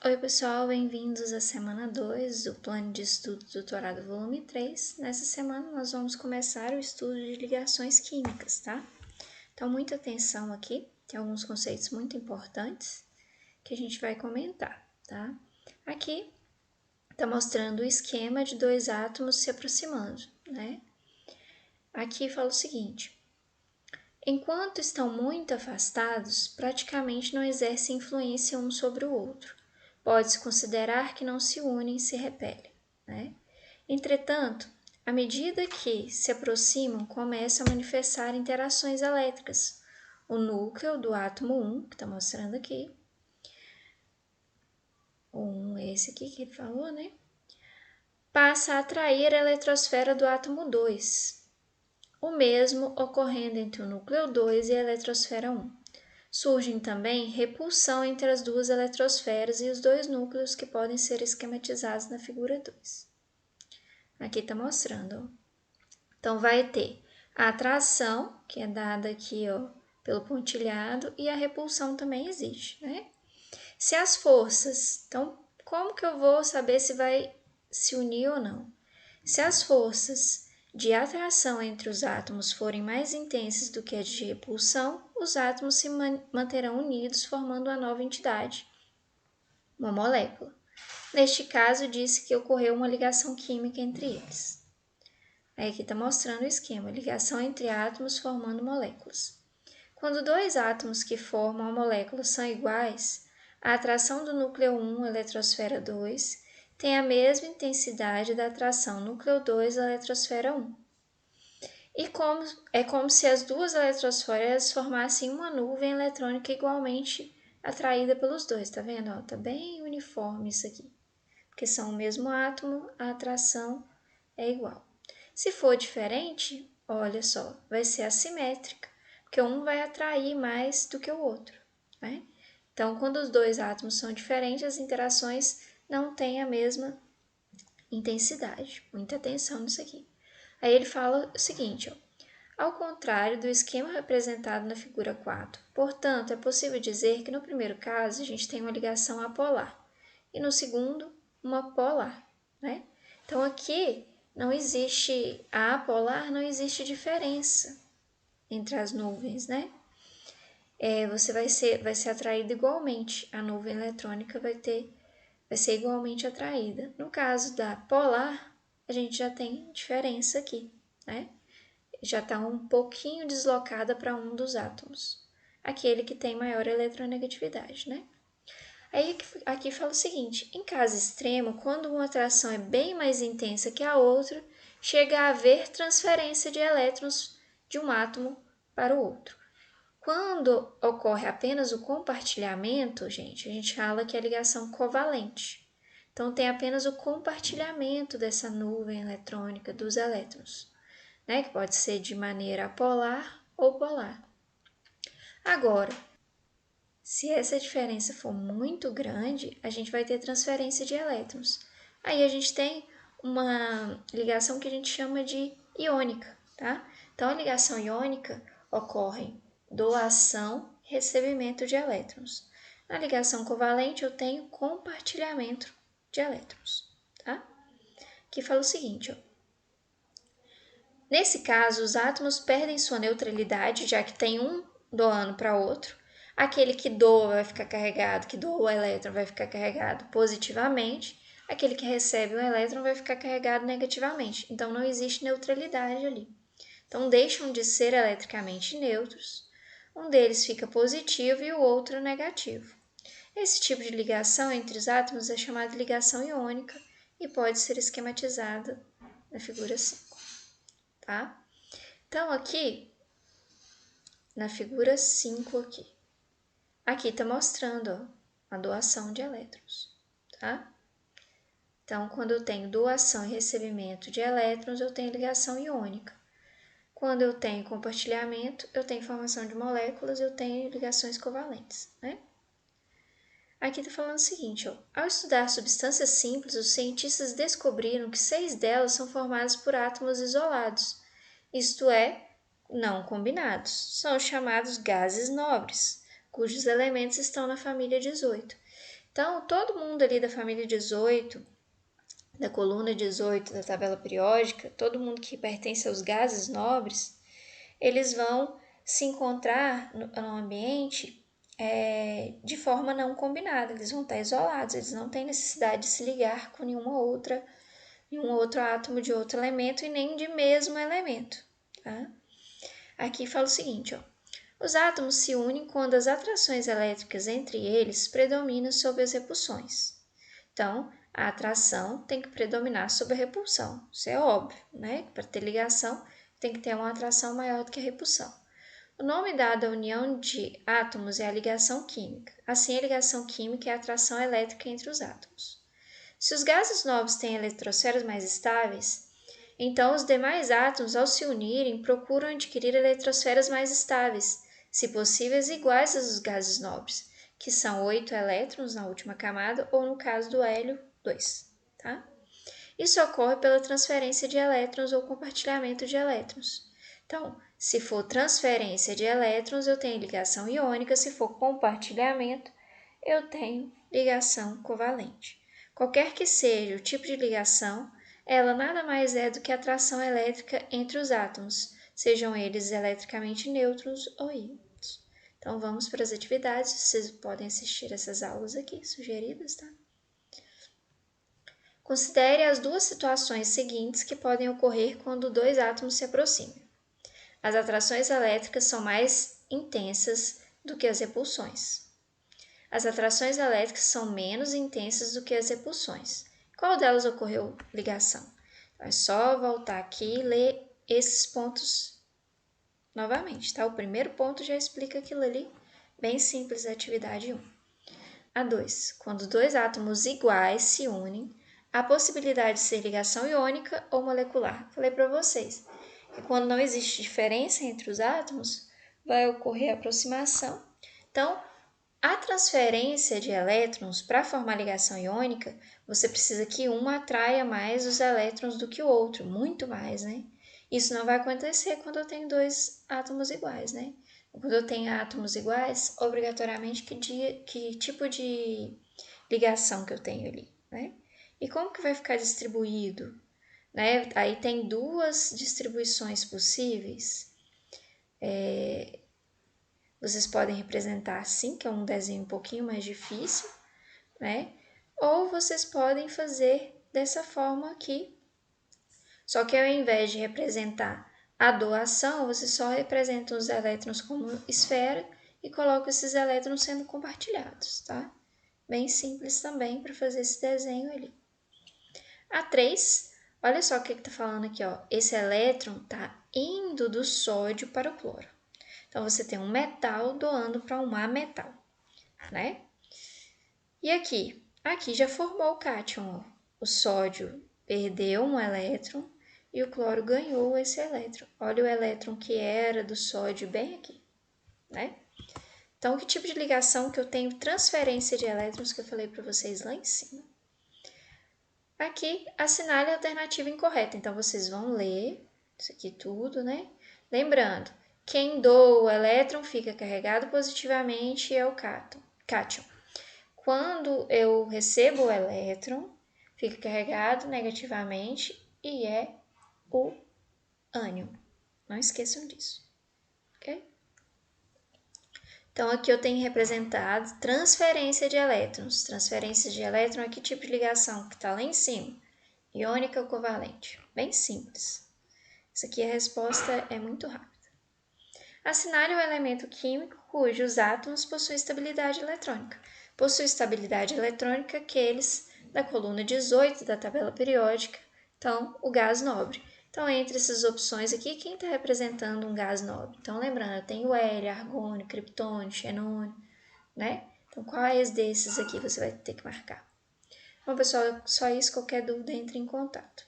Oi pessoal, bem-vindos à semana 2 do Plano de Estudo Doutorado Volume 3. Nessa semana nós vamos começar o estudo de ligações químicas, tá? Então muita atenção aqui, tem alguns conceitos muito importantes que a gente vai comentar, tá? Aqui está mostrando o esquema de dois átomos se aproximando, né? Aqui fala o seguinte: enquanto estão muito afastados, praticamente não exercem influência um sobre o outro. Pode-se considerar que não se unem e se repelem, né? Entretanto, à medida que se aproximam, começam a manifestar interações elétricas. O núcleo do átomo 1, que está mostrando aqui, o 1 é esse aqui que ele falou, né? Passa a atrair a eletrosfera do átomo 2. O mesmo ocorrendo entre o núcleo 2 e a eletrosfera 1. Surgem também repulsão entre as duas eletrosferas e os dois núcleos que podem ser esquematizados na figura 2. Aqui está mostrando. Então, vai ter a atração, que é dada aqui pelo pontilhado, e a repulsão também existe, né? Se as forças... Então, como que eu vou saber se vai se unir ou não? Se as forças de atração entre os átomos forem mais intensas do que as de repulsão, os átomos se manterão unidos, formando uma nova entidade, uma molécula. Neste caso, disse que ocorreu uma ligação química entre eles. Aí aqui está mostrando o esquema, ligação entre átomos formando moléculas. Quando dois átomos que formam a molécula são iguais, a atração do núcleo 1, eletrosfera 2, tem a mesma intensidade da atração núcleo 2, eletrosfera 1. E é como se as duas eletrosferas formassem uma nuvem eletrônica igualmente atraída pelos dois, tá vendo? Tá bem uniforme isso aqui, porque são o mesmo átomo, a atração é igual. Se for diferente, olha só, vai ser assimétrica, porque um vai atrair mais do que o outro, né? Então, quando os dois átomos são diferentes, as interações não têm a mesma intensidade. Muita atenção nisso aqui. Aí ele fala o seguinte, ao contrário do esquema representado na figura 4. Portanto, é possível dizer que no primeiro caso a gente tem uma ligação apolar e no segundo, uma polar, né? Então, aqui não existe a apolar, não existe diferença entre as nuvens, né? Você vai ser atraído igualmente, a nuvem eletrônica vai ser igualmente atraída. No caso da polar, a gente já tem diferença aqui, né? Já está um pouquinho deslocada para um dos átomos, aquele que tem maior eletronegatividade, né? Aí aqui fala o seguinte, em caso extremo, quando uma atração é bem mais intensa que a outra, chega a haver transferência de elétrons de um átomo para o outro. Quando ocorre apenas o compartilhamento, gente, a gente fala que é a ligação covalente. Então, tem apenas o compartilhamento dessa nuvem eletrônica dos elétrons, né? Que pode ser de maneira apolar ou polar. Agora, se essa diferença for muito grande, a gente vai ter transferência de elétrons. Aí a gente tem uma ligação que a gente chama de iônica, tá? Então, a ligação iônica ocorre doação e recebimento de elétrons. Na ligação covalente, eu tenho compartilhamento de elétrons, tá? Que fala o seguinte, nesse caso, os átomos perdem sua neutralidade, já que tem um doando para outro. Aquele que doa vai ficar carregado, que doa o elétron vai ficar carregado positivamente. Aquele que recebe o elétron vai ficar carregado negativamente. Então, não existe neutralidade ali. Então, deixam de ser eletricamente neutros. Um deles fica positivo e o outro negativo. Esse tipo de ligação entre os átomos é chamada de ligação iônica e pode ser esquematizada na figura 5. Tá? Então, aqui, na figura 5 aqui está mostrando a doação de elétrons, tá? Então, quando eu tenho doação e recebimento de elétrons, eu tenho ligação iônica. Quando eu tenho compartilhamento, eu tenho formação de moléculas, eu tenho ligações covalentes, né? Aqui está falando o seguinte, ao estudar substâncias simples, os cientistas descobriram que 6 delas são formadas por átomos isolados, isto é, não combinados. São os chamados gases nobres, cujos elementos estão na família 18. Então, todo mundo ali da família 18, da coluna 18 da tabela periódica, todo mundo que pertence aos gases nobres, eles vão se encontrar no ambiente de forma não combinada, eles vão estar isolados, eles não têm necessidade de se ligar com nenhum outro átomo de outro elemento e nem de mesmo elemento. Tá? Aqui fala o seguinte, ó. Os átomos se unem quando as atrações elétricas entre eles predominam sobre as repulsões. Então, a atração tem que predominar sobre a repulsão. Isso é óbvio, né? Para ter ligação, tem que ter uma atração maior do que a repulsão. O nome dado à união de átomos é a ligação química. Assim, a ligação química é a atração elétrica entre os átomos. Se os gases nobres têm eletrosferas mais estáveis, então os demais átomos, ao se unirem, procuram adquirir eletrosferas mais estáveis, se possíveis iguais às dos gases nobres, que são 8 elétrons na última camada, ou no caso do hélio, 2. Tá? Isso ocorre pela transferência de elétrons ou compartilhamento de elétrons. Então, se for transferência de elétrons, eu tenho ligação iônica, se for compartilhamento, eu tenho ligação covalente. Qualquer que seja o tipo de ligação, ela nada mais é do que atração elétrica entre os átomos, sejam eles eletricamente neutros ou íons. Então, vamos para as atividades. Vocês podem assistir essas aulas aqui, sugeridas, tá? Considere as duas situações seguintes que podem ocorrer quando dois átomos se aproximam. As atrações elétricas são mais intensas do que as repulsões. As atrações elétricas são menos intensas do que as repulsões. Qual delas ocorreu ligação? Então, é só voltar aqui e ler esses pontos novamente, tá? O primeiro ponto já explica aquilo ali, bem simples, a atividade 1. A 2. Quando dois átomos iguais se unem, há possibilidade de ser ligação iônica ou molecular. Falei para vocês que quando não existe diferença entre os átomos, vai ocorrer aproximação. Então, a transferência de elétrons para formar ligação iônica, você precisa que um atraia mais os elétrons do que o outro, muito mais, né? Isso não vai acontecer quando eu tenho dois átomos iguais, né? Quando eu tenho átomos iguais, obrigatoriamente que tipo de ligação que eu tenho ali, né? E como que vai ficar distribuído? Né? Aí tem duas distribuições possíveis. Vocês podem representar assim, que é um desenho um pouquinho mais difícil, né? Ou vocês podem fazer dessa forma aqui. Só que ao invés de representar a doação, você só representa os elétrons como esfera e coloca esses elétrons sendo compartilhados, tá? Bem simples também para fazer esse desenho ali. A 3, olha só o que está falando aqui, ó. Esse elétron está indo do sódio para o cloro. Então, você tem um metal doando para um ametal, né? E aqui? Aqui já formou o cátion, ó. O sódio perdeu um elétron e o cloro ganhou esse elétron. Olha o elétron que era do sódio bem aqui, né? Então, que tipo de ligação que eu tenho? Transferência de elétrons que eu falei para vocês lá em cima. Aqui, assinale a alternativa incorreta. Então, vocês vão ler isso aqui tudo, né? Lembrando, quem doa o elétron fica carregado positivamente é o cátion. Quando eu recebo o elétron, fica carregado negativamente e é o ânion. Não esqueçam disso, ok? Então, aqui eu tenho representado transferência de elétrons. Transferência de elétron é que tipo de ligação? Que está lá em cima. Iônica ou covalente? Bem simples. Isso aqui a resposta é muito rápida. Assinale o elemento químico cujos átomos possuem estabilidade eletrônica. Possui estabilidade eletrônica aqueles da coluna 18 da tabela periódica, então o gás nobre. Então, entre essas opções aqui, quem está representando um gás nobre? Então, lembrando, eu tenho hélio, argônio, criptônio, xenônio, né? Então, quais desses aqui você vai ter que marcar? Bom, pessoal, só isso. Qualquer dúvida, entre em contato.